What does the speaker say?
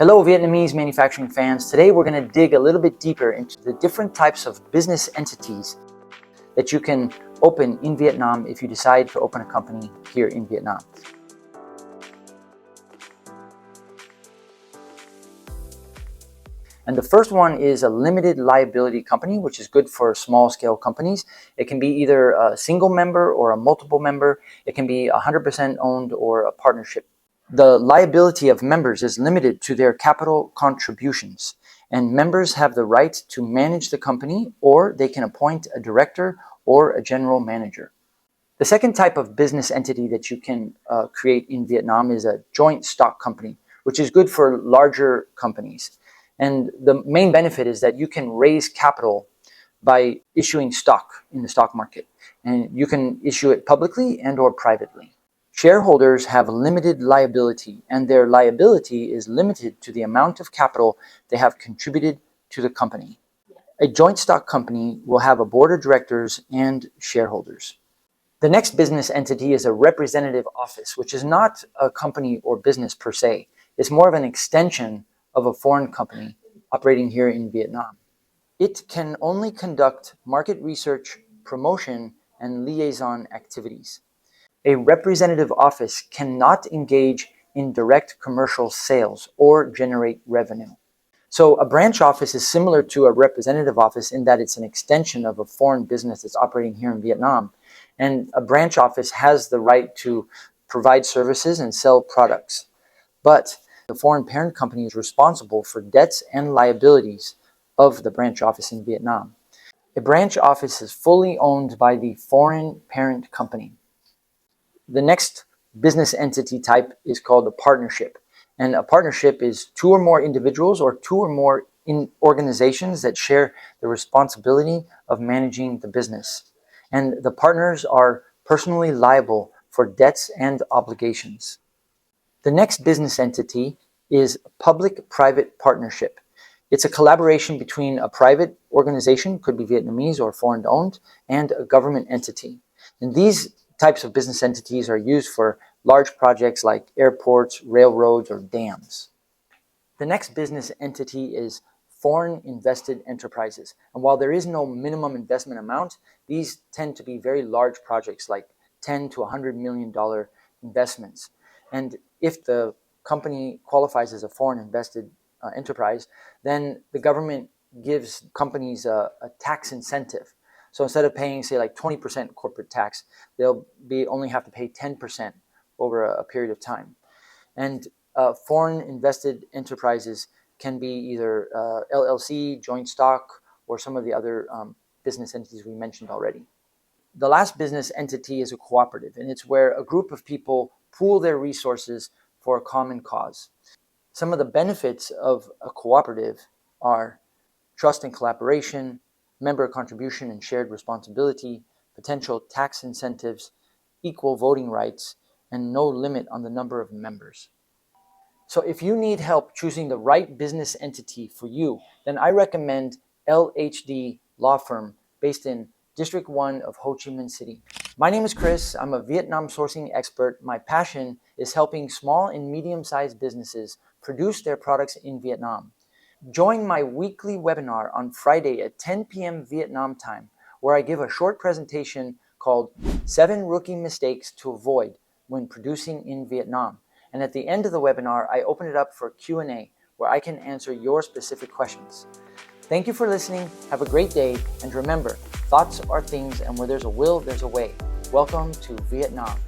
Hello Vietnamese manufacturing fans. Today we're going to dig a little bit deeper into the different types of business entities that you can open in Vietnam if you decide to open a company here in Vietnam. And the first one is a limited liability company, which is good for small scale companies. It can be either a single member or a multiple member. It can be 100% owned or a partnership. The liability of members is limited to their capital contributions, and members have the right to manage the company, or they can appoint a director or a general manager. The second type of business entity that you can create in Vietnam is a joint stock company, which is good for larger companies. And the main benefit is that you can raise capital by issuing stock in the stock market, and you can issue it publicly and or privately. Shareholders have limited liability, and their liability is limited to the amount of capital they have contributed to the company. A joint stock company will have a board of directors and shareholders. The next business entity is a representative office, which is not a company or business per se. It's more of an extension of a foreign company operating here in Vietnam. It can only conduct market research, promotion, and liaison activities. A representative office cannot engage in direct commercial sales or generate revenue. So a branch office is similar to a representative office in that it's an extension of a foreign business that's operating here in Vietnam. And a branch office has the right to provide services and sell products. But the foreign parent company is responsible for debts and liabilities of the branch office in Vietnam. A branch office is fully owned by the foreign parent company. The next business entity type is called a partnership. And a partnership is two or more individuals or two or more organizations that share the responsibility of managing the business. And the partners are personally liable for debts and obligations. The next business entity is a public-private partnership. It's a collaboration between a private organization, could be Vietnamese or foreign-owned, and a government entity. And these types of business entities are used for large projects like airports, railroads, or dams. The next business entity is foreign invested enterprises. And while there is no minimum investment amount, these tend to be very large projects like $10 to $100 million investments. And if the company qualifies as a foreign invested enterprise, then the government gives companies a tax incentive. So instead of paying, say, like 20% corporate tax, they'll only have to pay 10% over a period of time. And foreign invested enterprises can be either LLC, joint stock, or some of the other business entities we mentioned already. The last business entity is a cooperative, and it's where a group of people pool their resources for a common cause. Some of the benefits of a cooperative are trust and collaboration, member contribution and shared responsibility, potential tax incentives, equal voting rights, and no limit on the number of members. So if you need help choosing the right business entity for you, then I recommend LHD Law Firm based in District 1 of Ho Chi Minh City. My name is Chris. I'm a Vietnam sourcing expert. My passion is helping small and medium-sized businesses produce their products in Vietnam. Join my weekly webinar on Friday at 10 p.m. Vietnam time, where I give a short presentation called 7 Rookie Mistakes to Avoid When Producing in Vietnam. And at the end of the webinar, I open it up for Q&A, where I can answer your specific questions. Thank you for listening. Have a great day. And remember, thoughts are things, and where there's a will, there's a way. Welcome to Vietnam.